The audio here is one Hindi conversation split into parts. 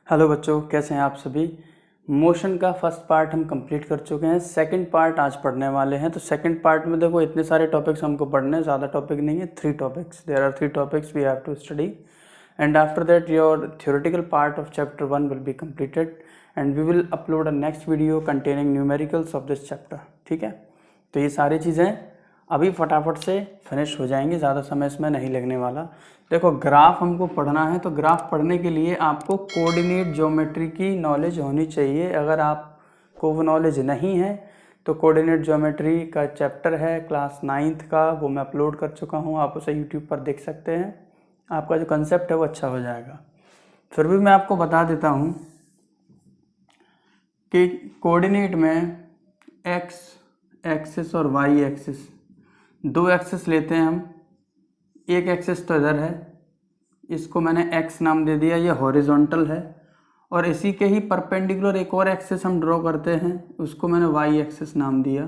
हेलो बच्चों, कैसे हैं आप सभी। मोशन का फर्स्ट पार्ट हम कंप्लीट कर चुके हैं। सेकंड पार्ट आज पढ़ने वाले हैं। तो सेकंड पार्ट में देखो इतने सारे टॉपिक्स हमको पढ़ने हैं, ज़्यादा टॉपिक नहीं है, 3 topics. There are 3 topics we have to study and after that your theoretical part of chapter 1 will be completed and we will upload a next video containing numericals of this chapter। ठीक है, तो ये सारी चीज़ें अभी फटाफट से फिनिश हो जाएंगी, ज़्यादा समय इसमें नहीं लगने वाला। देखो ग्राफ हमको पढ़ना है, तो ग्राफ पढ़ने के लिए आपको कोऑर्डिनेट ज्योमेट्री की नॉलेज होनी चाहिए। अगर आपको वो नॉलेज नहीं है तो कोऑर्डिनेट ज्योमेट्री का चैप्टर है क्लास 9th का, वो मैं अपलोड कर चुका हूँ, आप उसे यूट्यूब पर देख सकते हैं। आपका जो कंसेप्ट है वो अच्छा हो जाएगा। फिर भी मैं आपको बता देता हूँ कि कोऑर्डिनेट में एक्स एक्सिस और वाई एक्सिस, 2 एक्सिस लेते हैं हम। एक एक्सिस तो इधर है, इसको मैंने एक्स नाम दे दिया, ये हॉरिजॉन्टल है। और इसी के ही परपेंडिकुलर एक और एक्सिस हम ड्रॉ करते हैं, उसको मैंने वाई एक्सिस नाम दिया।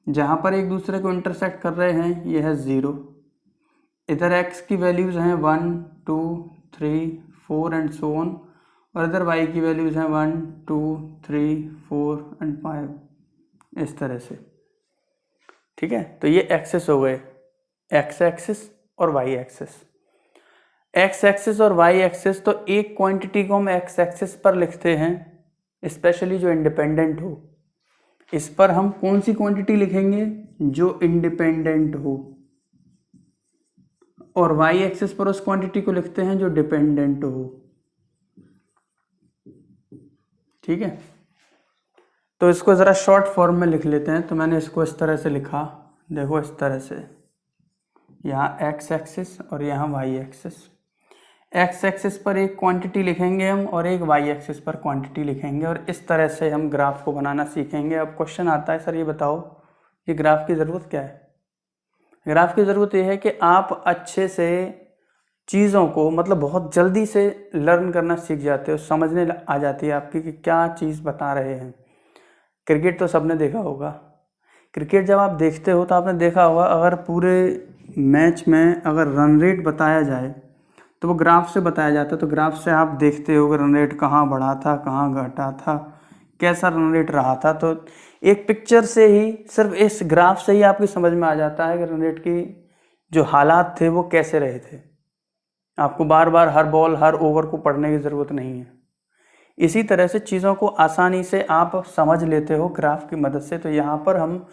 जहाँ पर एक दूसरे को इंटरसेक्ट कर रहे हैं ये है 0। इधर एक्स की वैल्यूज़ हैं 1 2 3 4 एंड सो ऑन, और इधर वाई की वैल्यूज़ हैं 1 2 3 4 एंड 5, इस तरह से। ठीक है, तो ये एक्सिस हो गए, एक्स एक्सिस और वाई एक्सिस। एक्स एक्सिस और वाई एक्सिस, तो एक क्वांटिटी को हम एक्स एक्सिस पर लिखते हैं, स्पेशली जो इंडिपेंडेंट हो। इस पर हम कौन सी क्वांटिटी लिखेंगे? जो इंडिपेंडेंट हो। और वाई एक्सिस पर उस क्वांटिटी को लिखते हैं जो डिपेंडेंट हो। ठीक है, तो इसको ज़रा शॉर्ट फॉर्म में लिख लेते हैं। तो मैंने इसको इस तरह से लिखा, देखो इस तरह से, यहाँ एक्स एक्सिस और यहाँ वाई एक्सिस। एक्स एक्सिस पर एक क्वांटिटी लिखेंगे हम और एक वाई एक्सिस पर क्वांटिटी लिखेंगे, और इस तरह से हम ग्राफ को बनाना सीखेंगे। अब क्वेश्चन आता है, सर ये बताओ कि ग्राफ की ज़रूरत क्या है। ग्राफ की ज़रूरत ये है कि आप अच्छे से चीज़ों को, मतलब बहुत जल्दी से लर्न करना सीख जाते हो, समझने आ जाती है आपकी कि क्या चीज़ बता रहे हैं। क्रिकेट तो सबने देखा होगा। क्रिकेट जब आप देखते हो तो आपने देखा होगा, अगर पूरे मैच में अगर रन रेट बताया जाए तो वो ग्राफ से बताया जाता है। तो ग्राफ से आप देखते हो कि रन रेट कहाँ बढ़ा था, कहाँ घटा था, कैसा रन रेट रहा था। तो एक पिक्चर से ही, सिर्फ इस ग्राफ से ही आपकी समझ में आ जाता है कि रन रेट की जो हालात थे वो कैसे रहे थे। आपको बार बार हर बॉल हर ओवर को पढ़ने की ज़रूरत नहीं है। इसी तरह से चीज़ों को आसानी से आप समझ लेते हो ग्राफ की मदद से। तो यहाँ पर हम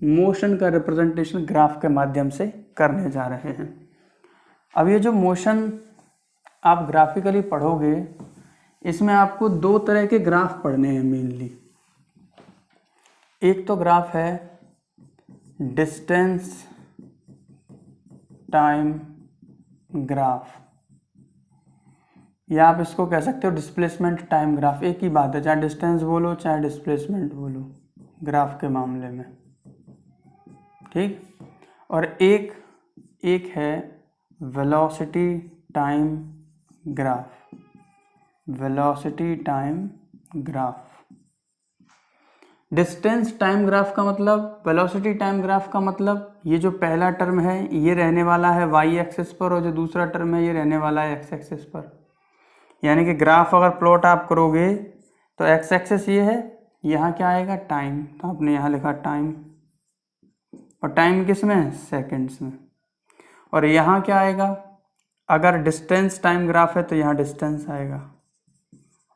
मोशन का रिप्रेजेंटेशन ग्राफ के माध्यम से करने जा रहे हैं। अब ये जो मोशन आप ग्राफिकली पढ़ोगे, इसमें आपको 2 तरह के ग्राफ पढ़ने हैं मेनली। एक तो ग्राफ है डिस्टेंस टाइम ग्राफ, या आप इसको कह सकते हो डिस्प्लेसमेंट टाइम ग्राफ। एक ही बात है, चाहे डिस्टेंस बोलो चाहे डिस्प्लेसमेंट बोलो ग्राफ के मामले में। ठीक, और एक है velocity time graph. Velocity time graph, distance time graph का मतलब, वेलोसिटी टाइम ग्राफ का मतलब, ये जो पहला टर्म है ये रहने वाला है वाई एक्सिस पर, और जो दूसरा टर्म है ये रहने वाला है एक्स एक्सिस पर। यानी कि ग्राफ अगर प्लॉट आप करोगे तो एक्स एक्सिस ये है, यहाँ क्या आएगा? टाइम। तो आपने यहाँ लिखा टाइम, और टाइम किस में? सेकंड्स में। और यहाँ क्या आएगा? अगर डिस्टेंस टाइम ग्राफ है तो यहाँ डिस्टेंस आएगा,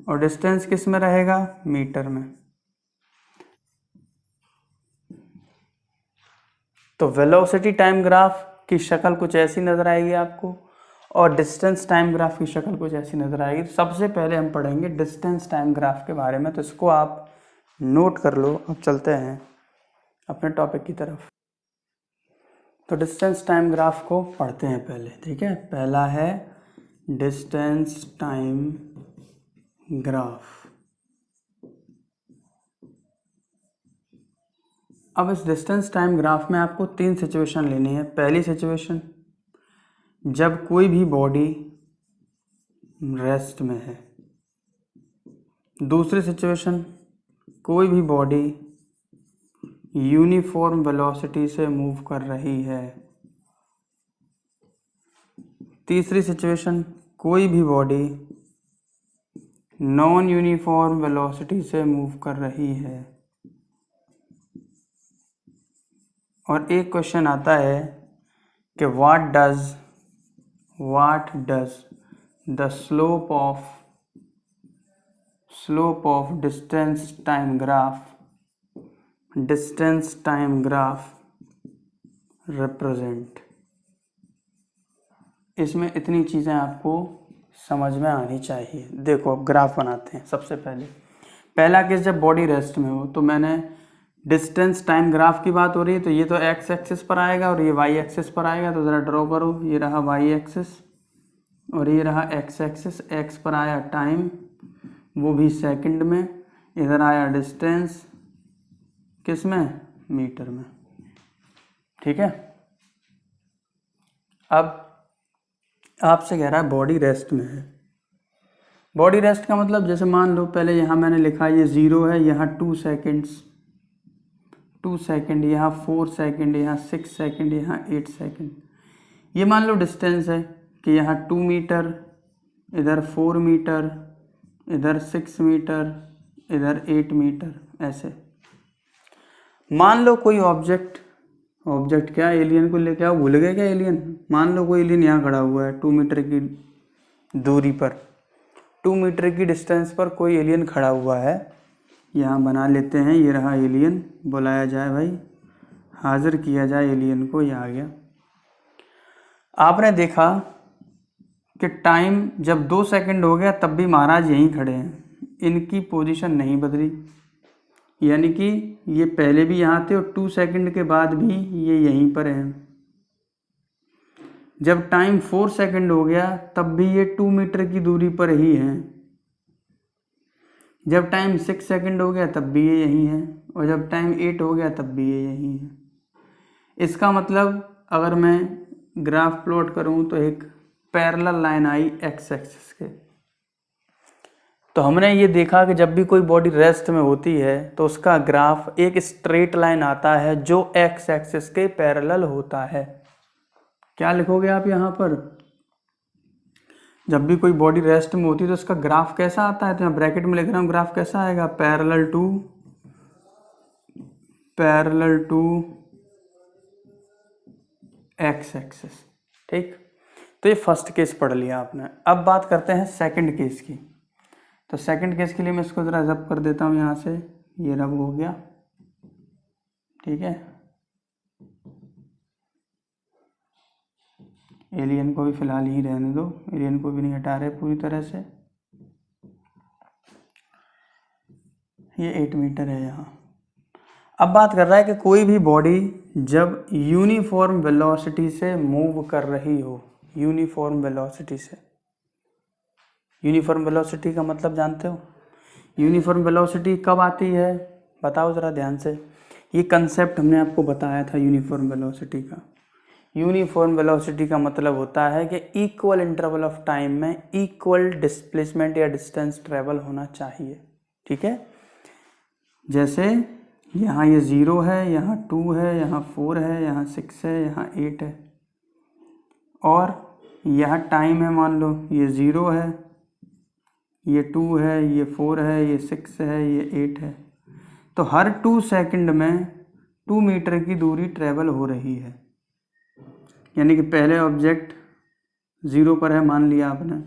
और डिस्टेंस किस में रहेगा? मीटर में। तो वेलोसिटी टाइम ग्राफ की शक्ल कुछ ऐसी नज़र आएगी आपको, और डिस्टेंस टाइम ग्राफ की शक्ल कुछ ऐसी नज़र आएगी। सबसे पहले हम पढ़ेंगे डिस्टेंस टाइम ग्राफ के बारे में, तो इसको आप नोट कर लो। अब चलते हैं अपने टॉपिक की तरफ। तो डिस्टेंस टाइम ग्राफ को पढ़ते हैं पहले। ठीक है, पहला है डिस्टेंस टाइम ग्राफ। अब इस डिस्टेंस टाइम ग्राफ में आपको 3 सिचुएशन लेनी है। पहली सिचुएशन, जब कोई भी बॉडी रेस्ट में है। दूसरी सिचुएशन, कोई भी बॉडी यूनिफॉर्म वेलोसिटी से मूव कर रही है। तीसरी सिचुएशन, कोई भी बॉडी नॉन यूनिफॉर्म वेलोसिटी से मूव कर रही है। और एक क्वेश्चन आता है कि what does the slope of distance time graph represent. इसमें इतनी चीज़ें आपको समझ में आनी चाहिए। देखो अब ग्राफ बनाते हैं। सबसे पहला केस, जब बॉडी रेस्ट में हो तो मैंने डिस्टेंस टाइम ग्राफ की बात हो रही है, तो ये तो एक्स एक्सिस पर आएगा और ये वाई एक्सिस पर आएगा। तो ज़रा ड्रॉ करो, ये रहा वाई एक्सिस और ये रहा एक्स एक्सिस। एक्स पर आया टाइम, वो भी सेकंड में। इधर आया डिस्टेंस, किस में? मीटर में। ठीक है। अब आपसे कह रहा है बॉडी रेस्ट में है। बॉडी रेस्ट का मतलब जैसे मान लो पहले यहाँ मैंने लिखा ये 0 है, यहाँ 2 सेकेंड, यहाँ 4 सेकेंड, यहाँ 6 सेकेंड, यहाँ 8 सेकेंड। ये मान लो डिस्टेंस है कि यहाँ 2 मीटर, इधर 4 मीटर, इधर 6 मीटर, इधर 8 मीटर, ऐसे। मान लो कोई ऑब्जेक्ट क्या, एलियन को लेके आओ, भूल गए क्या एलियन? मान लो कोई एलियन यहाँ खड़ा हुआ है 2 मीटर की दूरी पर, 2 मीटर की डिस्टेंस पर कोई एलियन खड़ा हुआ है। यहाँ बना लेते हैं, ये रहा एलियन। बुलाया जाए भाई, हाजिर किया जाए एलियन को। ये आ गया। आपने देखा कि टाइम जब 2 सेकंड हो गया तब भी महाराज यहीं खड़े हैं, इनकी पोजीशन नहीं बदली। यानी कि ये पहले भी यहाँ थे और 2 सेकंड के बाद भी ये यहीं पर हैं। जब टाइम 4 सेकंड हो गया तब भी ये 2 मीटर की दूरी पर ही हैं। जब टाइम 6 सेकंड हो गया तब भी ये यहीं हैं, और जब टाइम 8 हो गया तब भी ये यहीं हैं। इसका मतलब अगर मैं ग्राफ प्लॉट करूं तो एक पैरेलल लाइन आई एक्स एक्सिस के। तो हमने ये देखा कि जब भी कोई बॉडी रेस्ट में होती है तो उसका ग्राफ एक स्ट्रेट लाइन आता है जो एक्स एक्सिस के पैरेलल होता है। क्या लिखोगे आप यहाँ पर? जब भी कोई बॉडी रेस्ट में होती है तो उसका ग्राफ कैसा आता है? तो यहाँ ब्रैकेट में लिख रहा हूँ, ग्राफ कैसा आएगा? Parallel to X axis. ठीक। तो ये फर्स्ट केस पढ़ लिया आपने। अब बात करते हैं सेकंड केस की। तो सेकंड केस के लिए मैं इसको ज़रा रब कर देता हूँ यहाँ से। ये रब हो गया। ठीक है। एलियन को भी फिलहाल ही रहने दो, एलियन को भी नहीं हटा रहे पूरी तरह से। ये 8 मीटर है यहाँ। अब बात कर रहा है कि कोई भी बॉडी जब यूनिफॉर्म वेलोसिटी से मूव कर रही हो, यूनिफॉर्म वेलोसिटी से। यूनिफॉर्म वेलोसिटी का मतलब जानते हो? यूनिफॉर्म वेलोसिटी कब आती है बताओ ज़रा ध्यान से। ये कंसेप्ट हमने आपको बताया था यूनिफॉर्म वेलोसिटी का। यूनिफॉर्म वेलोसिटी का मतलब होता है कि इक्वल इंटरवल ऑफ टाइम में इक्वल डिस्प्लेसमेंट या डिस्टेंस ट्रेवल होना चाहिए। ठीक है। जैसे यहाँ ये 0 है, यहाँ 2 है, यहाँ 4 है, यहाँ 6 है, यहाँ 8 है, और यहाँ टाइम है, मान लो ये 0 है, ये 2 है, ये 4 है, ये 6 है, ये 8 है। तो हर 2 सेकंड में 2 मीटर की दूरी ट्रेवल हो रही है। यानी कि पहले ऑब्जेक्ट 0 पर है, मान लिया आपने।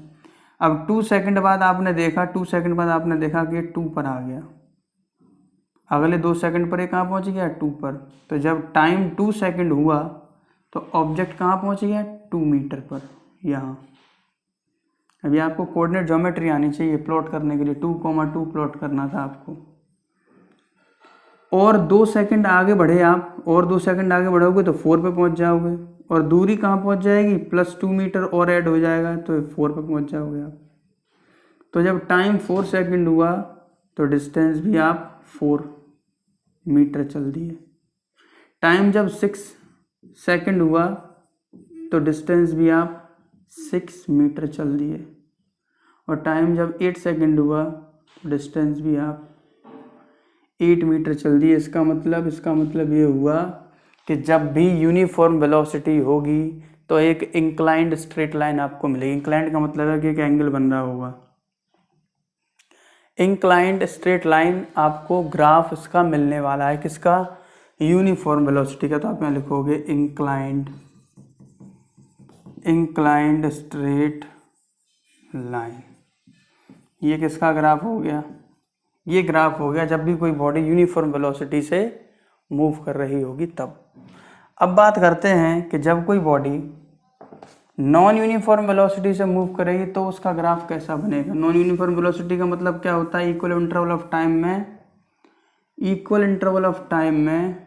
अब 2 सेकंड बाद आपने देखा, 2 सेकंड बाद आपने देखा कि 2 पर आ गया। अगले 2 सेकंड पर ये कहाँ पहुँच गया? 2 पर। तो जब टाइम 2 सेकंड हुआ तो ऑब्जेक्ट कहाँ पहुँच गया? 2 मीटर पर, यहाँ। अभी आपको कोऑर्डिनेट ज्योमेट्री आनी चाहिए प्लॉट करने के लिए। 2,2 प्लॉट करना था आपको। और 2 सेकंड आगे बढ़े आप, और 2 सेकंड आगे बढ़ोगे तो 4 पे पहुँच जाओगे, और दूरी कहाँ पहुँच जाएगी? +2 मीटर और ऐड हो जाएगा तो 4 पे पहुँच जाओगे आप। तो जब टाइम 4 सेकंड हुआ तो डिस्टेंस भी आप 4 मीटर चल दिए। टाइम जब 6 सेकंड हुआ तो डिस्टेंस भी आप 6 मीटर चल दिए। और टाइम जब 8 सेकंड हुआ तो डिस्टेंस भी आप 8 मीटर चल दिए। इसका मतलब ये हुआ कि जब भी यूनिफॉर्म वेलोसिटी होगी तो एक इंक्लाइंड स्ट्रेट लाइन आपको मिलेगी। इंक्लाइंड का मतलब है कि एक एंगल बन रहा होगा। इंक्लाइंड स्ट्रेट लाइन आपको ग्राफ इसका मिलने वाला है, किसका? यूनिफॉर्म वेलोसिटी का। तो आप यहाँ लिखोगे इंक्लाइंड स्ट्रेट लाइन। ये किसका ग्राफ हो गया? ये ग्राफ हो गया जब भी कोई बॉडी यूनिफॉर्म वेलोसिटी से मूव कर रही होगी तब। अब बात करते हैं कि जब कोई बॉडी नॉन यूनिफॉर्म वेलोसिटी से मूव करेगी तो उसका ग्राफ कैसा बनेगा। नॉन यूनिफॉर्म वेलोसिटी का मतलब क्या होता है? इक्वल इंटरवल ऑफ टाइम में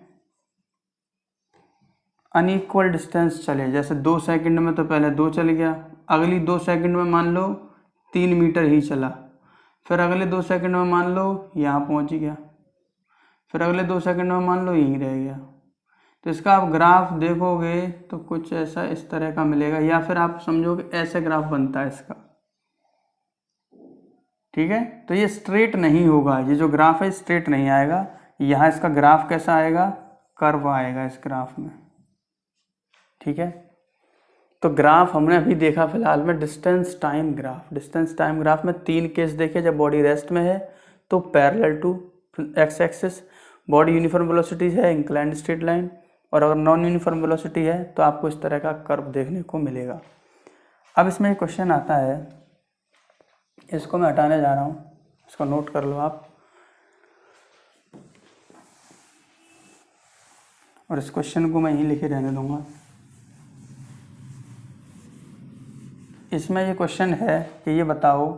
अनइक्वल डिस्टेंस चले। जैसे 2 सेकंड में तो पहले 2 चल गया, अगली 2 सेकंड में मान लो 3 मीटर ही चला, फिर अगले 2 सेकंड में मान लो यहाँ पहुँच गया, फिर अगले 2 सेकंड में मान लो यहीं रह गया। तो इसका आप ग्राफ देखोगे तो कुछ ऐसा इस तरह का मिलेगा, या फिर आप समझोगे ऐसे ग्राफ बनता है इसका। ठीक है, तो ये स्ट्रेट नहीं होगा, ये जो ग्राफ है स्ट्रेट नहीं आएगा। यहाँ इसका ग्राफ कैसा आएगा? कर्व आएगा इस ग्राफ में। ठीक है, तो ग्राफ हमने अभी देखा फिलहाल में distance time graph. Distance time graph में 3 केस देखे। जब बॉडी रेस्ट में है तो parallel to X axis, body uniform velocity है इंक्लाइंड स्ट्रेट लाइन, और अगर नॉन यूनिफॉर्म वेलोसिटी है तो आपको इस तरह का कर्व देखने को मिलेगा। अब इसमें एक क्वेश्चन आता है, इसको मैं हटाने जा रहा हूँ, इसको नोट कर लो आप। और इस क्वेश्चन को मैं यहीं लिखे रहने दूंगा। इसमें ये क्वेश्चन है कि ये बताओ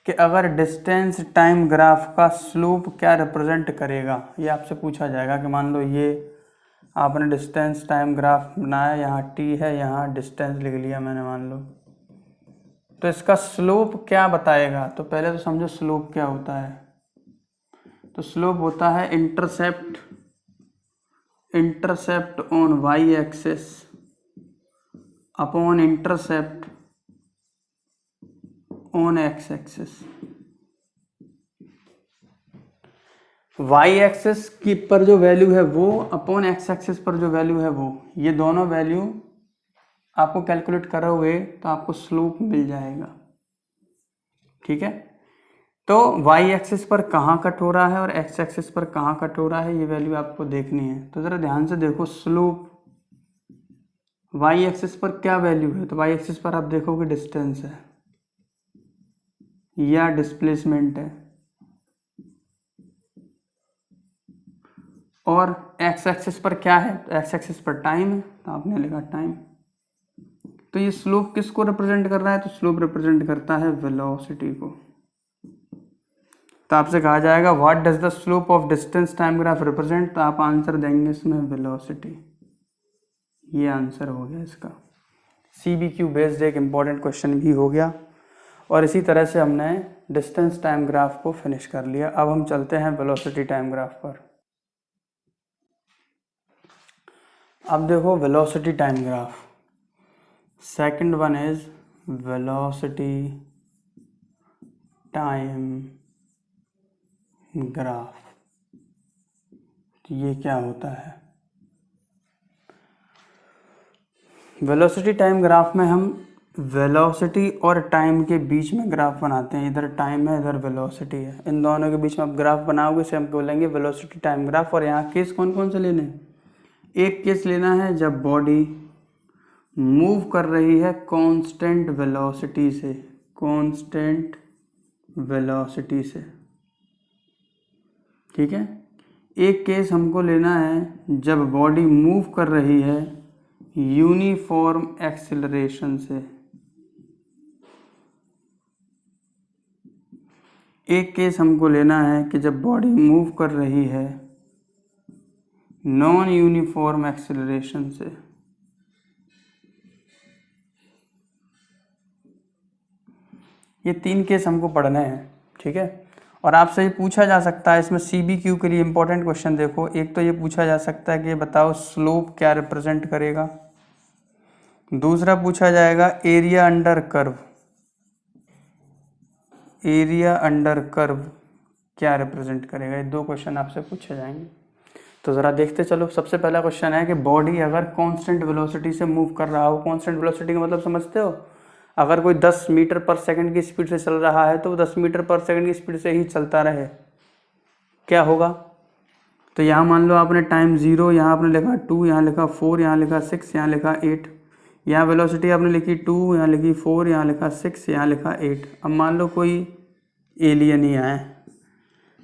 कि अगर डिस्टेंस टाइम ग्राफ का स्लोप क्या रिप्रेजेंट करेगा। ये आपसे पूछा जाएगा कि मान लो ये आपने डिस्टेंस टाइम ग्राफ बनाया, यहाँ टी है, यहाँ डिस्टेंस लिख लिया मैंने मान लो, तो इसका स्लोप क्या बताएगा। तो पहले तो समझो स्लोप क्या होता है। तो स्लोप होता है intercept on Y axis upon intercept on X axis. Y axis की पर जो वैल्यू है वो अपॉन एक्स एक्सिस पर जो वैल्यू है वो, ये दोनों वैल्यू आपको कैलकुलेट करोगे तो आपको स्लोप मिल जाएगा। ठीक है, तो वाई एक्सिस पर कहाँ कट हो रहा है और एक्स एक्सिस पर कहाँ कट हो रहा है, ये वैल्यू आपको देखनी है। तो ज़रा ध्यान से देखो, स्लोप वाई एक्सिस पर क्या वैल्यू है। तो वाई एक्सिस पर आप देखोगे डिस्टेंस है या डिस्प्लेसमेंट है, और एक्स एक्सिस पर क्या है। तो एक्स एक्सिस पर टाइम है, तो आपने लिखा टाइम। तो ये स्लोप किसको रिप्रेजेंट कर रहा है? तो स्लोप रिप्रेजेंट करता है वेलोसिटी को। तो आपसे कहा जाएगा what does the slope of distance time graph represent. तो आप आंसर देंगे इसमें वेलोसिटी। ये आंसर हो गया इसका। CBQ बेस्ड एक इम्पॉर्टेंट क्वेश्चन भी हो गया। और इसी तरह से हमने डिस्टेंस टाइम ग्राफ को फिनिश कर लिया। अब हम चलते हैं वेलोसिटी टाइम ग्राफ पर। अब देखो velocity time graph, second one is velocity time graph. तो ये क्या होता है? वेलोसिटी टाइम ग्राफ में हम वेलोसिटी और टाइम के बीच में ग्राफ बनाते हैं। इधर टाइम है, इधर वेलोसिटी है, इन दोनों के बीच में आप ग्राफ बनाओगे, से हम बोलेंगे वेलोसिटी टाइम ग्राफ। और यहाँ केस कौन कौन से लेने हैं? एक केस लेना है जब बॉडी मूव कर रही है कांस्टेंट वेलोसिटी से, कांस्टेंट वेलोसिटी से। ठीक है, एक केस हमको लेना है जब बॉडी मूव कर रही है यूनिफॉर्म एक्सेलरेशन से। एक केस हमको लेना है कि जब बॉडी मूव कर रही है नॉन यूनिफॉर्म एक्सेलरेशन से। ये 3 केस हमको पढ़ने हैं। ठीक है, और आपसे ये पूछा जा सकता है इसमें CBQ के लिए इंपॉर्टेंट क्वेश्चन देखो। एक तो ये पूछा जा सकता है कि बताओ स्लोप क्या रिप्रेजेंट करेगा। दूसरा पूछा जाएगा area under curve, area under curve क्या रिप्रेजेंट करेगा। ये 2 क्वेश्चन आपसे पूछे जाएंगे। तो ज़रा देखते चलो। सबसे पहला क्वेश्चन है कि बॉडी अगर कांस्टेंट वेलोसिटी से मूव कर रहा हो, कांस्टेंट वेलोसिटी का मतलब समझते हो? अगर कोई 10 मीटर पर सेकंड की स्पीड से चल रहा है तो वो 10 मीटर पर सेकंड की स्पीड से ही चलता रहे, क्या होगा? तो यहाँ मान लो आपने टाइम 0, यहाँ आपने लिखा 2, यहाँ लिखा 4, यहाँ लिखा 6, यहाँ लिखा 8। यहाँ वेलोसिटी आपने लिखी 2, यहाँ लिखी 4, यहाँ लिखा 6, यहाँ लिखा 8। अब मान लो कोई एलियन ही आए,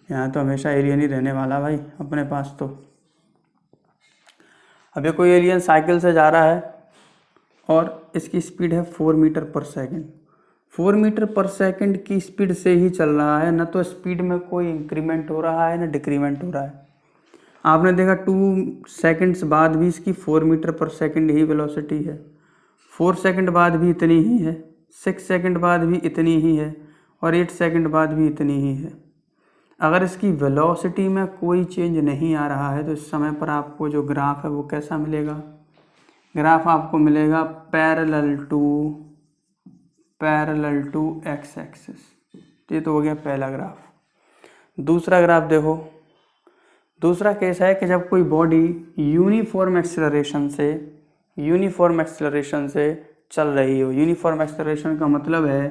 यहाँ तो हमेशा एलियन ही रहने वाला भाई अपने पास। तो अभी कोई एलियन साइकिल से जा रहा है और इसकी स्पीड है 4 मीटर पर सेकंड। 4 मीटर पर सेकंड की स्पीड से ही चल रहा है, ना तो स्पीड में कोई इंक्रीमेंट हो रहा है ना डिक्रीमेंट हो रहा है। आपने देखा 2 सेकंड्स बाद भी इसकी 4 मीटर पर सेकंड ही वेलोसिटी है, 4 सेकंड बाद भी इतनी ही है, 6 सेकंड बाद भी इतनी ही है और 8 सेकंड बाद भी इतनी ही है। अगर इसकी वेलोसिटी में कोई चेंज नहीं आ रहा है तो इस समय पर आपको जो ग्राफ है वो कैसा मिलेगा? ग्राफ आपको मिलेगा पैरेलल टू एक्स एक्सिस। ये तो हो गया पहला ग्राफ। दूसरा ग्राफ देखो, दूसरा केस है कि जब कोई बॉडी यूनिफॉर्म एक्सेलरेशन से चल रही हो। यूनिफॉर्म एक्सेलरेशन का मतलब है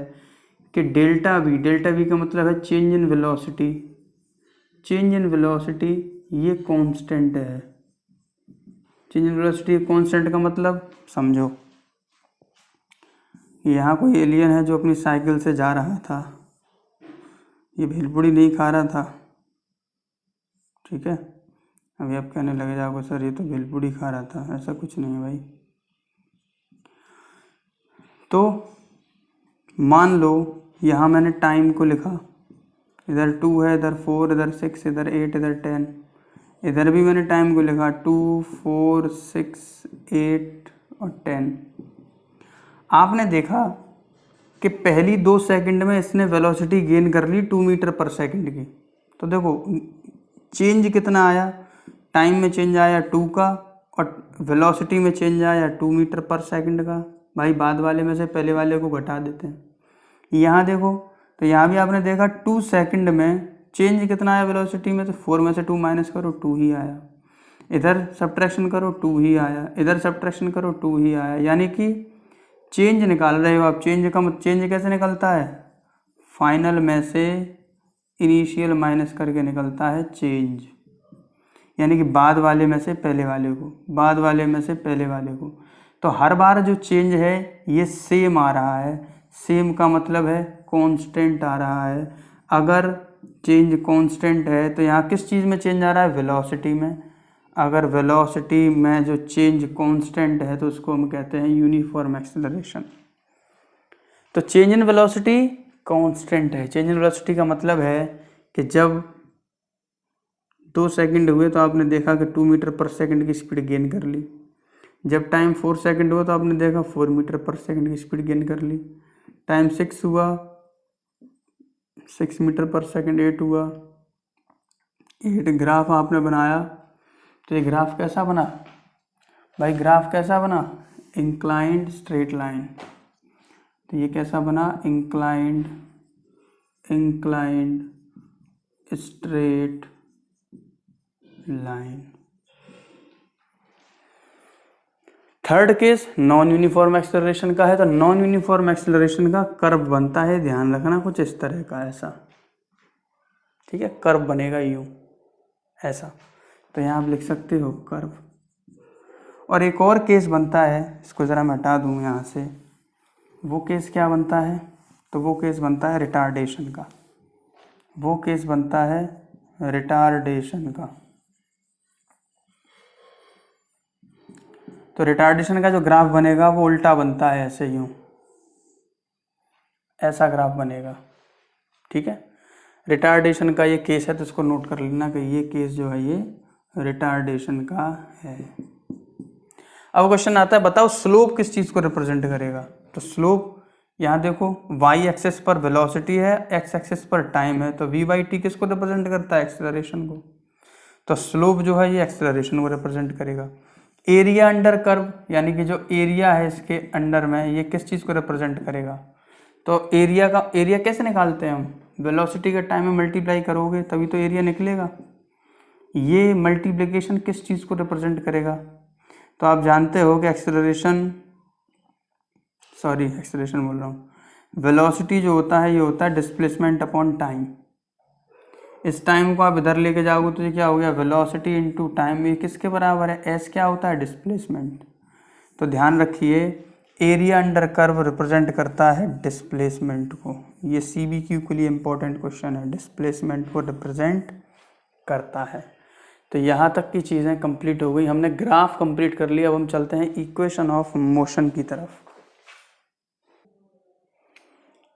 कि डेल्टा वी का मतलब है change in velocity. Change in velocity ये कांस्टेंट है। चेंज इन वेलोसिटी कांस्टेंट का मतलब समझो, यहाँ कोई एलियन है जो अपनी साइकिल से जा रहा था, ये भेलपुड़ी नहीं खा रहा था, ठीक है। अभी आप कहने लगे जाओगे सर ये तो भेलपुड़ी खा रहा था, ऐसा कुछ नहीं है भाई। तो मान लो यहाँ मैंने टाइम को लिखा, इधर 2 है, इधर 4, इधर 6, इधर 8, इधर 10। इधर भी मैंने टाइम को लिखा 2, 4, 6, 8 और 10। आपने देखा कि पहली 2 सेकंड में इसने वेलोसिटी गेन कर ली 2 मीटर पर सेकंड की। तो देखो चेंज कितना आया, टाइम में चेंज आया 2 का और वेलोसिटी में चेंज आया 2 मीटर पर सेकंड का। भाई बाद वाले में से पहले वाले को घटा देते हैं। यहाँ देखो, तो यहाँ भी आपने देखा 2 सेकंड में चेंज कितना आया वेलोसिटी में, तो 4 में से 2 माइनस करो 2 ही आया। इधर सब्ट्रैक्शन करो 2 ही आया, इधर सब्ट्रैक्शन करो 2 ही आया। यानी कि चेंज निकाल रहे हो आप। चेंज कैसे निकलता है? फाइनल में से इनिशियल माइनस करके निकलता है चेंज। यानी कि बाद वाले में से पहले वाले को, बाद वाले में से पहले वाले को। तो हर बार जो चेंज है ये सेम आ रहा है। सेम का मतलब है कांस्टेंट आ रहा है। अगर चेंज कांस्टेंट है तो यहाँ किस चीज़ में चेंज आ रहा है? वेलोसिटी में। अगर वेलोसिटी में जो चेंज कांस्टेंट है तो उसको हम कहते हैं यूनिफॉर्म एक्सेलरेशन। तो चेंज इन वेलोसिटी कांस्टेंट है। चेंज इन वेलोसिटी का मतलब है कि जब 2 सेकंड हुए तो आपने देखा कि 2 मीटर पर सेकंड की स्पीड गेन कर ली। जब टाइम 4 सेकंड हुआ तो आपने देखा 4 मीटर पर सेकंड की स्पीड गेन कर ली। टाइम 6 हुआ 6 मीटर पर सेकंड, 8 हुआ 8। ग्राफ आपने बनाया तो ये ग्राफ कैसा बना भाई? ग्राफ कैसा बना? Inclined straight line. तो ये कैसा बना? Inclined straight line. Third case non uniform acceleration का है। तो नॉन यूनिफॉर्म एक्सेलरेशन का कर्व बनता है, ध्यान रखना, कुछ इस तरह का, ऐसा, ठीक है। कर्व बनेगा यूं, ऐसा। तो यहाँ आप लिख सकते हो कर्व। और एक और केस बनता है, इसको ज़रा मैं हटा दूँ यहाँ से। वो केस क्या बनता है? तो वो केस बनता है रिटार्डेशन का। वो केस बनता है रिटार्डेशन का। तो रिटार्डेशन का जो ग्राफ बनेगा वो उल्टा बनता है, ऐसे यूं, ऐसा ग्राफ बनेगा, ठीक है। रिटार्डेशन का ये केस है तो इसको नोट कर लेना कि ये केस जो है ये रिटार्डेशन का है। अब क्वेश्चन आता है, बताओ स्लोप किस चीज़ को रिप्रेजेंट करेगा? तो स्लोप यहाँ देखो, वाई एक्सेस पर वेलोसिटी है, एक्स एक्सेस पर टाइम है, तो वी बाई टी किसको रिप्रेजेंट करता है? एक्सेलरेशन को। तो स्लोप जो है ये एक्सेलरेशन को रिप्रेजेंट करेगा। एरिया अंडर कर्व, यानी कि जो एरिया है इसके अंडर में, ये किस चीज़ को रिप्रेजेंट करेगा? तो एरिया कैसे निकालते हैं हम? वेलोसिटी के टाइम में मल्टीप्लाई करोगे तभी तो एरिया निकलेगा। ये मल्टीप्लिकेशन किस चीज़ को रिप्रेजेंट करेगा? तो आप जानते हो कि एक्सेलरेशन सॉरी एक्सेलरेशन बोल रहा हूँ, वेलोसिटी जो होता है ये होता है डिस्प्लेसमेंट अपॉन टाइम। इस टाइम को आप इधर लेके जाओगे तो ये क्या हो गया, वेलोसिटी इनटू टाइम। ये किसके बराबर है, एस क्या होता है, डिस्प्लेसमेंट। तो ध्यान रखिए एरिया अंडर कर्व रिप्रेजेंट करता है डिस्प्लेसमेंट को। ये CBQ के लिए इंपॉर्टेंट क्वेश्चन है, डिस्प्लेसमेंट को रिप्रेजेंट करता है। तो यहाँ तक की चीज़ें कंप्लीट हो गई, हमने ग्राफ कंप्लीट कर लिया। अब हम चलते हैं इक्वेशन ऑफ मोशन की तरफ।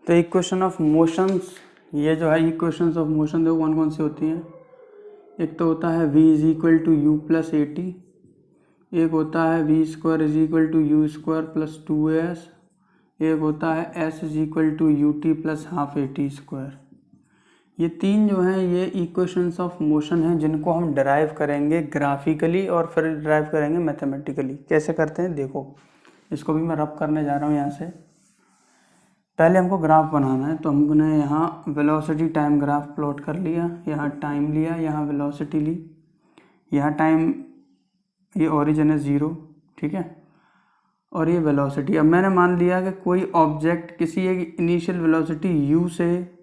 तो इक्वेशन ऑफ मोशंस, ये जो है इक्वेशंस ऑफ मोशन देखो कौन कौन सी होती हैं। एक तो होता है v is equal to u plus AT, एक होता है v square is equal to u square plus 2as, एक होता है s is equal to UT plus half AT square. ये तीन जो हैं ये इक्वेशंस ऑफ मोशन हैं जिनको हम डराइव करेंगे ग्राफिकली और फिर डराइव करेंगे मैथमेटिकली। कैसे करते हैं देखो, इसको भी मैं रब करने जा रहा हूँ यहाँ से। पहले हमको ग्राफ बनाना है, तो हमने यहाँ वेलोसिटी टाइम ग्राफ प्लॉट कर लिया, यहाँ टाइम लिया, यहाँ वेलोसिटी ली, यहाँ टाइम, ये ओरिजिन है 0, ठीक है, और ये वेलोसिटी। अब मैंने मान लिया कि कोई ऑब्जेक्ट किसी एक इनिशियल वेलोसिटी u से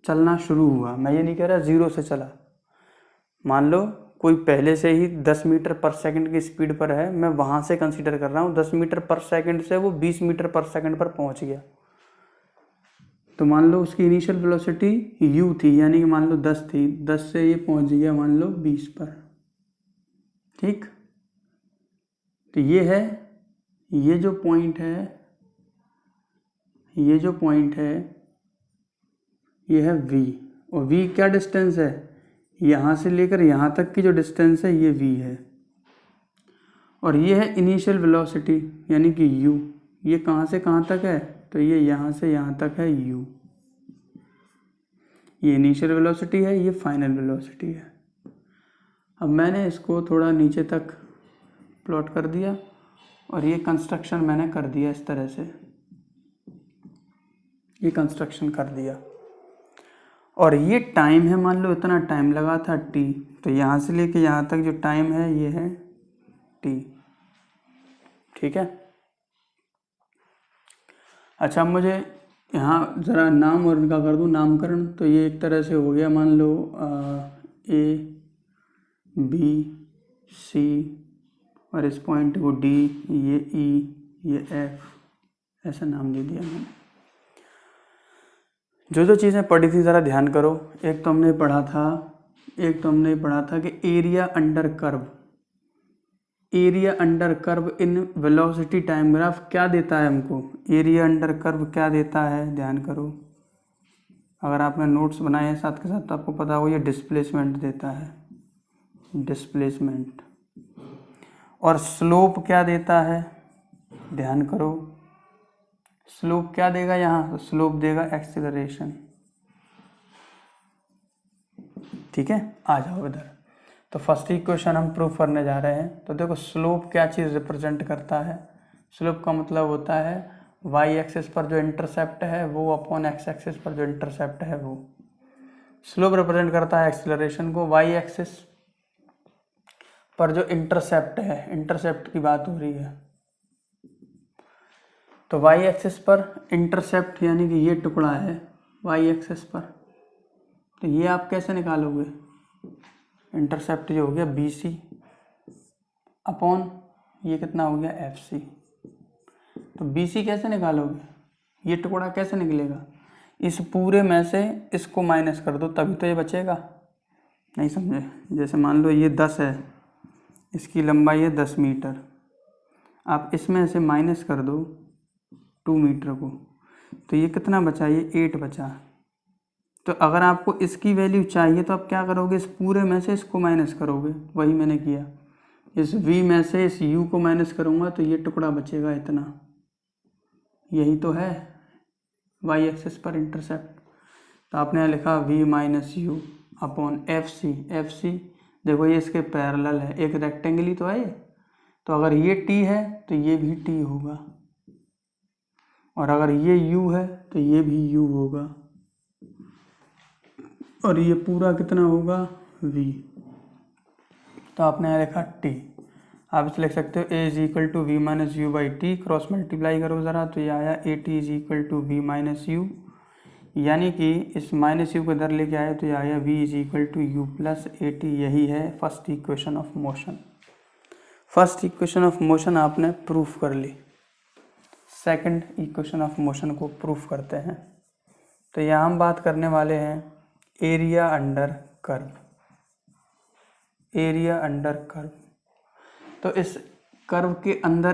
चलना शुरू हुआ। मैं ये नहीं कह रहा 0 से चला, मान लो कोई पहले से ही 10 मीटर पर सेकंड की स्पीड पर है, मैं वहाँ से कंसीडर कर रहा हूँ 10 मीटर पर सेकंड से वो 20 मीटर पर सेकंड पर पहुँच गया। तो मान लो उसकी इनिशियल वेलोसिटी u थी, यानी कि मान लो 10 थी, 10 से ये पहुँच गया मान लो 20 पर, ठीक। तो ये है, ये जो पॉइंट है, ये जो पॉइंट है ये है v, और v क्या डिस्टेंस है, यहाँ से लेकर यहाँ तक की जो डिस्टेंस है ये v है, और ये है इनिशियल वेलोसिटी यानी कि u। ये कहाँ से कहाँ तक है, तो ये यहाँ से यहाँ तक है u। ये इनिशियल वेलोसिटी है, ये फाइनल वेलोसिटी है। अब मैंने इसको थोड़ा नीचे तक प्लॉट कर दिया और ये कंस्ट्रक्शन मैंने कर दिया इस तरह से, ये कंस्ट्रक्शन कर दिया। और ये टाइम है, मान लो इतना टाइम लगा था t, तो यहाँ से लेके यहाँ तक जो टाइम है ये है t, ठीक है। अच्छा मुझे यहाँ ज़रा नाम और इनका कर दूँ नामकरण। तो ये एक तरह से हो गया, मान लो A B C, और इस पॉइंट को D, ये E, ये F, ऐसा नाम दे दिया मैंने। जो जो चीज़ें पढ़ी थी ज़रा ध्यान करो। एक तो हमने पढ़ा था कि area under curve, area under curve in velocity time graph क्या देता है हमको, एरिया अंडर कर्व क्या देता है, ध्यान करो। अगर आपने नोट्स बनाए हैं साथ के साथ तो आपको पता हो ये डिस्प्लेसमेंट देता है, डिस्प्लेसमेंट। और स्लोप क्या देता है, ध्यान करो, स्लोप क्या देगा यहाँ, तो स्लोप देगा एक्सीलरेशन, ठीक है। आ जाओ इधर। तो फर्स्ट इक्वेशन हम प्रूव करने जा रहे हैं। तो देखो स्लोप क्या चीज़ रिप्रेजेंट करता है, स्लोप का मतलब होता है y एक्सिस पर जो इंटरसेप्ट है वो अपॉन x एक्सिस पर जो इंटरसेप्ट है वो। स्लोप रिप्रेजेंट करता है एक्सीलरेशन को, y एक्सिस पर जो इंटरसेप्ट है, इंटरसेप्ट की बात हो रही है, तो y एक्सिस पर इंटरसेप्ट यानी कि ये टुकड़ा है y एक्सिस पर। तो ये आप कैसे निकालोगे, इंटरसेप्ट जो हो गया BC अपॉन ये कितना हो गया FC। तो BC कैसे निकालोगे, ये टुकड़ा कैसे निकलेगा, इस पूरे में से इसको माइनस कर दो तभी तो ये बचेगा। नहीं समझे, जैसे मान लो ये 10 है, इसकी लंबाई है 10 मीटर, आप इसमें से माइनस कर दो 2 मीटर को, तो ये कितना बचा, ये 8 बचा। तो अगर आपको इसकी वैल्यू चाहिए तो आप क्या करोगे, इस पूरे में से इसको माइनस करोगे, वही मैंने किया। इस v में से इस u को माइनस करूँगा तो ये टुकड़ा बचेगा इतना, यही तो है y एक्सिस पर इंटरसेप्ट। तो आपने यहाँ लिखा v minus you upon FC। FC देखो ये इसके पैरेलल है, एक रेक्टेंगल ही तो है ये, तो अगर ये t है तो ये भी t होगा, और अगर ये u है तो ये भी u होगा, और ये पूरा कितना होगा v। तो आपने यहाँ लिखा t। आप इसे लिख सकते हो a is equal to v minus u by t, cross multiply करो ज़रा तो ये आया a t is equal to v minus u, यानी कि इस माइनस यू को इधर लेके आए तो ये आया v is equal to u plus a t. यही है first equation of motion. First equation of motion आपने प्रूफ कर ली। सेकंड इक्वेशन ऑफ मोशन को प्रूफ करते हैं। तो यहाँ हम बात करने वाले हैं area under curve. Area under curve, तो इस कर्व के अंदर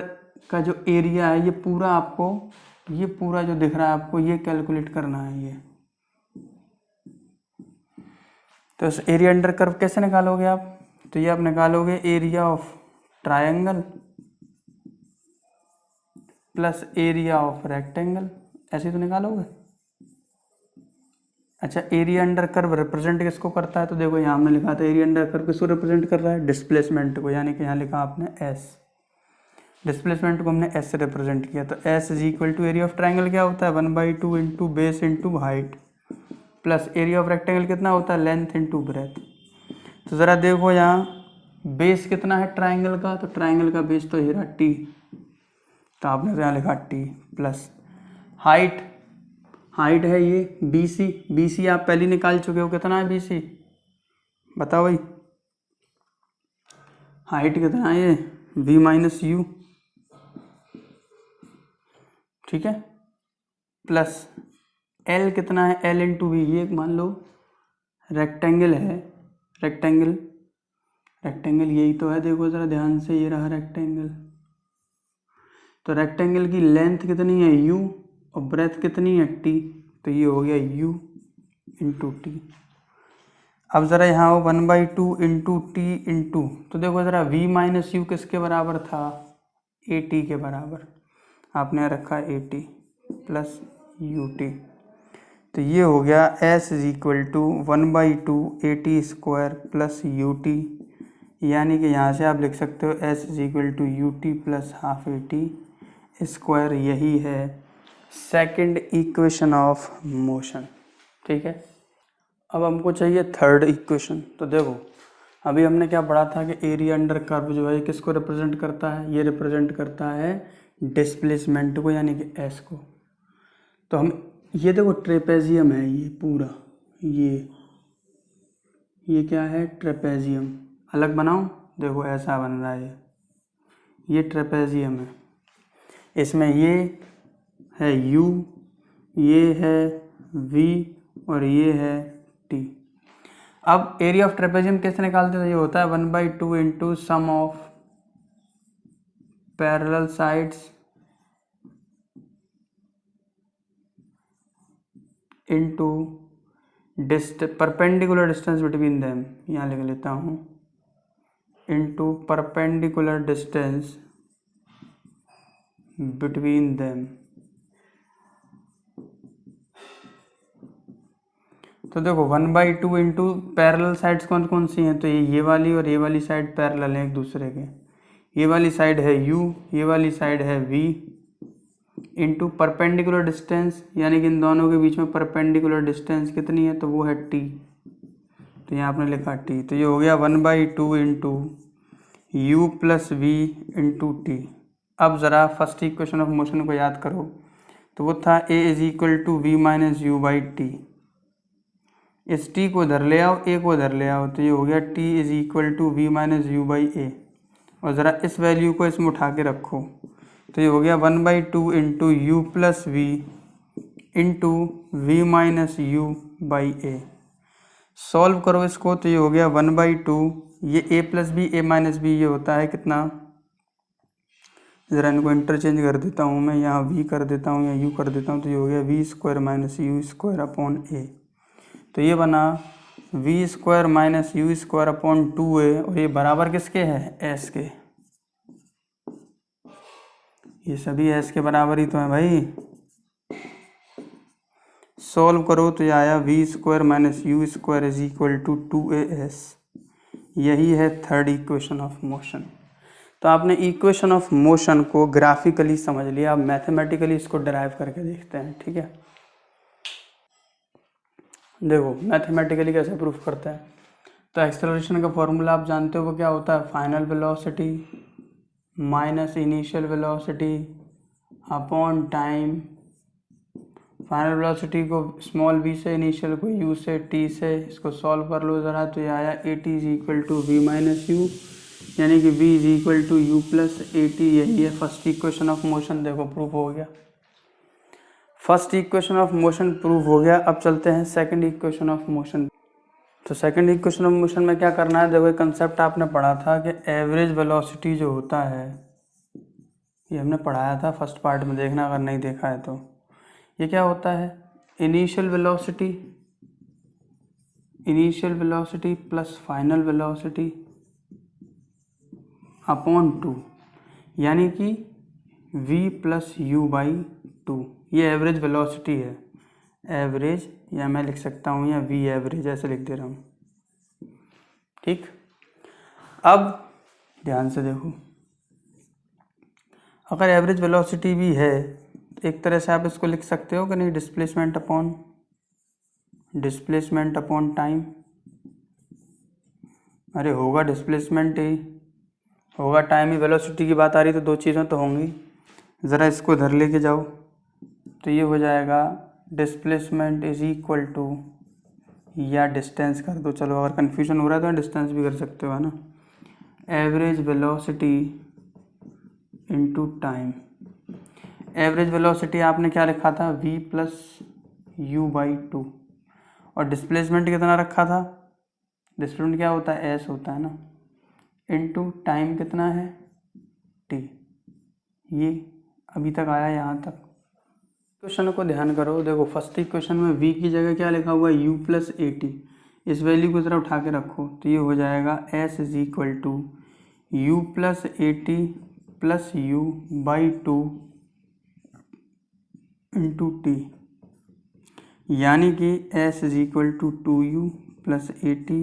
का जो एरिया है ये पूरा आपको, ये पूरा जो दिख रहा है आपको, ये कैलकुलेट करना है ये। तो इस एरिया अंडर कर्व कैसे निकालोगे आप? तो ये आप निकालोगे area of triangle plus area of rectangle, ऐसे तो निकालोगे। अच्छा, एरिया अंडर कर्व रिप्रेजेंट किसको करता है? तो देखो यहाँ हमने लिखा था एरिया अंडर कर्व किसको रिप्रेजेंट कर रहा है? डिस्प्लेसमेंट को, यानी कि यहाँ लिखा आपने एस। डिस्प्लेसमेंट को हमने एस से रिप्रेजेंट किया। तो s is equal to area of triangle क्या होता है? 1/2 into base into height, plus area of rectangle कितना होता है? Length into breadth. तो ज़रा देखो यहाँ बेस कितना है ट्राइंगल का? तो ट्राइंगल का बेस तो हेरा टी, तो आपने तो यहाँ लिखा टी, प्लस हाइट, हाइट है ये BC। BC आप पहले निकाल चुके हो, कितना है BC बताओ भाई। हाइट कितना है ये? V माइनस यू, ठीक है, प्लस L कितना है? L into v. ये मान लो रेक्टेंगल है, रेक्टेंगल, रेक्टेंगल यही तो है, देखो ज़रा ध्यान से, ये रहा रेक्टेंगल। तो रेक्टेंगल की लेंथ कितनी है? U, और ब्रेथ कितनी है? T। तो ये हो गया U इंटू टी। अब ज़रा यहाँ हो 1/2 इंटू टी इंटू, तो देखो ज़रा V माइनस यू किसके बराबर था? AT के बराबर। आपने रखा AT प्लस UT। तो ये हो गया S is equal to 1/2 AT square plus UT, यानी कि यहाँ से आप लिख सकते हो S is equal to UT plus half AT square. यही है सेकंड इक्वेशन ऑफ मोशन, ठीक है। अब हमको चाहिए थर्ड इक्वेशन। तो देखो अभी हमने क्या पढ़ा था कि एरिया अंडर कर्व जो है किसको रिप्रेजेंट करता है? ये रिप्रेजेंट करता है डिस्प्लेसमेंट को, यानी कि एस को। तो हम ये देखो ट्रेपेजियम है ये पूरा, ये क्या है? ट्रेपेजियम। अलग बनाओ, देखो ऐसा बन रहा है ये ट्रेपेजियम है। इसमें ये है U, ये है V और ये है T। अब एरिया ऑफ ट्रेपेजियम कैसे निकालते हैं? ये होता है 1/2 into sum of parallel sides into perpendicular distance between them, यहाँ लिख लेता हूँ, into perpendicular distance between them. तो देखो 1/2 इंटू पैरेलल साइड्स कौन कौन सी हैं? तो ये वाली और ये वाली साइड पैरेलल हैं एक दूसरे के। ये वाली साइड है U, ये वाली साइड है V, इंटू परपेंडिकुलर डिस्टेंस, यानी कि इन दोनों के बीच में परपेंडिकुलर डिस्टेंस कितनी है? तो वो है T। तो यहाँ आपने लिखा T। तो ये हो गया 1/2 into U plus V into T। अब ज़रा फर्स्ट इक्वेशन ऑफ मोशन को याद करो। तो वो था A is equal to V minus u by t. इस T को इधर ले आओ, A को इधर ले आओ, तो ये हो गया T is equal to V minus u by a. और ज़रा इस वैल्यू को इसमें उठा के रखो, तो ये हो गया 1/2 into u plus v into v minus u by a. Solve करो इसको, तो ये हो गया 1/2, ये a plus b, a minus b, ये होता है कितना? ज़रा इनको इंटरचेंज कर देता हूँ मैं, यहाँ v कर देता हूँ या u कर देता हूँ, तो ये हो गया v square minus u square upon a. तो ये बना v square minus u square upon 2a, और ये बराबर किसके है? s के। ये सभी s के बराबर ही तो है भाई। सॉल्व करो तो ये आया v square minus u square is equal to 2as। यही है थर्ड इक्वेशन ऑफ मोशन। तो आपने इक्वेशन ऑफ मोशन को ग्राफिकली समझ लिया। अब मैथमेटिकली इसको डिराइव करके देखते हैं, ठीक है। देखो मैथमेटिकली कैसे प्रूफ करते हैं। तो एक्सेलरेशन का फॉर्मूला आप जानते हो वो क्या होता है? Final velocity minus initial velocity upon time. Final velocity को स्मॉल v से, इनिशियल को u से, t से, इसको सॉल्व कर लो ज़रा, तो ये आया a t is equal to v minus u, यानी कि v is equal to u plus a t. यही है फर्स्ट इक्वेशन ऑफ मोशन। देखो प्रूफ हो गया, first equation of motion proof हो गया। अब चलते हैं सेकंड इक्वेशन ऑफ मोशन। तो सेकंड इक्वेशन ऑफ मोशन में क्या करना है, देखो कंसेप्ट आपने पढ़ा था कि एवरेज वेलोसिटी जो होता है, ये हमने पढ़ाया था फर्स्ट पार्ट में, देखना अगर नहीं देखा है तो। ये क्या होता है, initial velocity plus final velocity upon 2, यानी कि v प्लस यू बाई 2। ये एवरेज वेलोसिटी है, एवरेज, या मैं लिख सकता हूँ या v एवरेज ऐसे लिख दे रहा हूँ। ठीक, अब ध्यान से देखो, अगर एवरेज वेलोसिटी भी है तो एक तरह से आप इसको लिख सकते हो कि नहीं, डिस्प्लेसमेंट अपॉन टाइम। अरे होगा डिस्प्लेसमेंट ही, होगा टाइम ही। वेलोसिटी की बात आ रही तो दो चीज़ें तो होंगी। ज़रा इसको इधर लेके जाओ, तो ये हो जाएगा डिस्प्लेसमेंट इज इक्वल टू, या डिस्टेंस कर दो, चलो अगर कन्फ्यूजन हो रहा है तो डिस्टेंस भी कर सकते हो, है ना। Average velocity into time. Average velocity आपने क्या लिखा था, v प्लस यू बाई 2, और डिस्प्लेसमेंट कितना रखा था, डिस्प्लेसमेंट क्या होता है, s होता है ना, इनटू टाइम कितना है, t। ये अभी तक आया यहाँ तक। क्वेश्चन को ध्यान करो, देखो फर्स्ट इक्वेशन में v की जगह क्या लिखा हुआ है, u प्लस ए टी। इस वैल्यू को ज़रा उठा के रखो, तो ये हो जाएगा s is equal to u plus a t plus u by 2 into t, यानी कि s is equal to 2u plus a t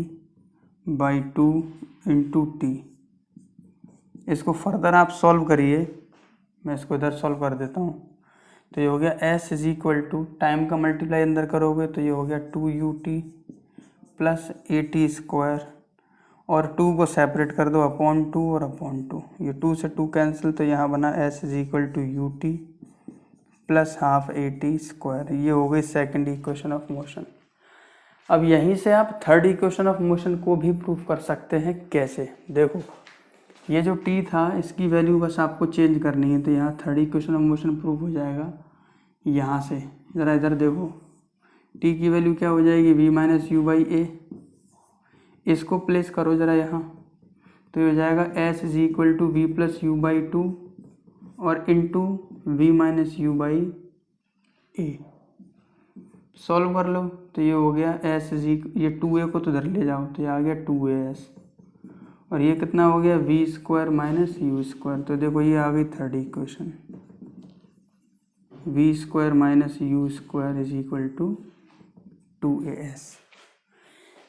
by 2 into t. इसको फर्दर आप सॉल्व करिए, मैं इसको इधर सॉल्व कर देता हूँ। तो ये हो गया s is equal to, time का मल्टीप्लाई अंदर करोगे तो ये हो गया 2ut plus a t square, और 2 को सेपरेट कर दो, अपॉन 2 और अपॉन 2, ये 2 से 2 कैंसिल, तो यहाँ बना s is equal to u t plus half a t square. ये हो गई सेकंड इक्वेशन ऑफ मोशन। अब यहीं से आप थर्ड इक्वेशन ऑफ मोशन को भी प्रूफ कर सकते हैं। कैसे, देखो ये जो t था इसकी वैल्यू बस आपको चेंज करनी है, तो यहाँ third equation of motion proof हो जाएगा। यहाँ से ज़रा इधर देखो, t की वैल्यू क्या हो जाएगी, v माइनस यू बाई ए। इसको प्लेस करो ज़रा यहाँ, तो ये हो जाएगा s is equal to v plus u by 2 और into v minus u by a. Solve कर लो, तो ये हो गया s इज ये 2a को तो इधर ले जाओ, तो ये आ गया 2as, और ये कितना हो गया, v square minus u square. तो देखो ये आ गई third equation, v square minus u square is equal to 2as।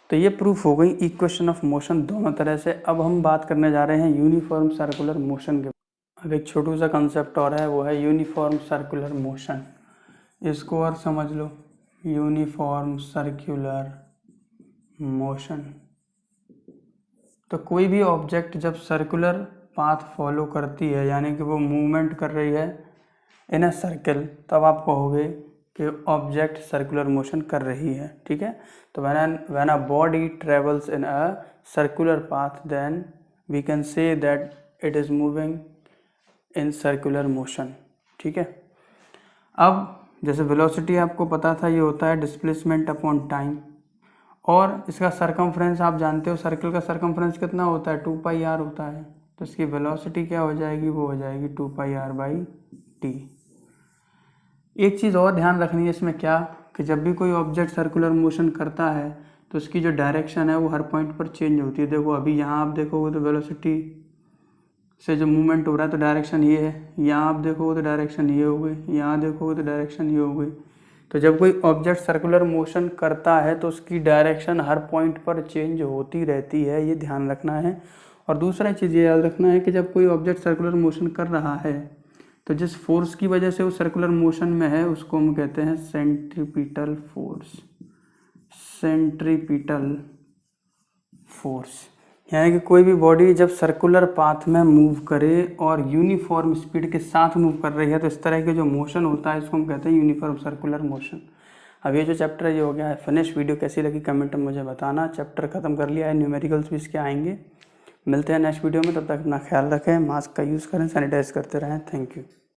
तो ये प्रूफ हो गई इक्वेशन ऑफ मोशन दोनों तरह से। अब हम बात करने जा रहे हैं यूनिफॉर्म सर्कुलर मोशन के। अब एक छोटू सा कंसेप्ट और है, वो है यूनिफॉर्म सर्कुलर मोशन। इसको और समझ लो, यूनिफॉर्म सर्कुलर मोशन। तो कोई भी ऑब्जेक्ट जब सर्कुलर पाथ फॉलो करती है, यानी कि वो मूवमेंट कर रही है इन अ सर्कल, तब आप कहोगे कि ऑब्जेक्ट सर्कुलर मोशन कर रही है। ठीक है, तो when a body travels in a circular path, then we can say that it is moving in circular motion. ठीक है, अब जैसे वेलोसिटी आपको पता था, ये होता है डिस्प्लेसमेंट अपॉन टाइम, और इसका सरकमफ्रेंस आप जानते हो, सर्कल का सरकमफ्रेंस कितना होता है, 2 पाई आर होता है। तो इसकी वेलोसिटी क्या हो जाएगी, वो हो जाएगी 2 पाई आर बाई टी। एक चीज़ और ध्यान रखनी है इसमें, क्या कि जब भी कोई ऑब्जेक्ट सर्कुलर मोशन करता है तो उसकी जो डायरेक्शन है वो हर पॉइंट पर चेंज होती है। देखो अभी यहाँ आप देखोगे तो वेलोसिटी से जो मूवमेंट हो रहा है तो डायरेक्शन ये है, यहाँ आप देखोगे तो डायरेक्शन ये हो गई, यहाँ देखोगे तो डायरेक्शन ये हो गई। तो जब कोई ऑब्जेक्ट सर्कुलर मोशन करता है तो उसकी डायरेक्शन हर पॉइंट पर चेंज होती रहती है, ये ध्यान रखना है। और दूसरा चीज़ ये याद रखना है कि जब कोई ऑब्जेक्ट सर्कुलर मोशन कर रहा है तो जिस फोर्स की वजह से वो सर्कुलर मोशन में है उसको हम कहते हैं सेंट्रीपिटल फोर्स। सेंट्रीपिटल फोर्स, यानी कि कोई भी बॉडी जब सर्कुलर पाथ में मूव करे और यूनिफॉर्म स्पीड के साथ मूव कर रही है तो इस तरह के जो मोशन होता है इसको हम कहते हैं यूनिफॉर्म सर्कुलर मोशन। अब ये जो चैप्टर है ये हो गया है फिनिश। वीडियो कैसी लगी कमेंट में मुझे बताना। चैप्टर खत्म कर लिया है, न्यूमेरिकल्स भी इसके आएंगे। मिलते हैं नेक्स्ट वीडियो में, तब तक अपना ख्याल रखें, मास्क का यूज़ करें, सैनिटाइज करते रहें। Thank you.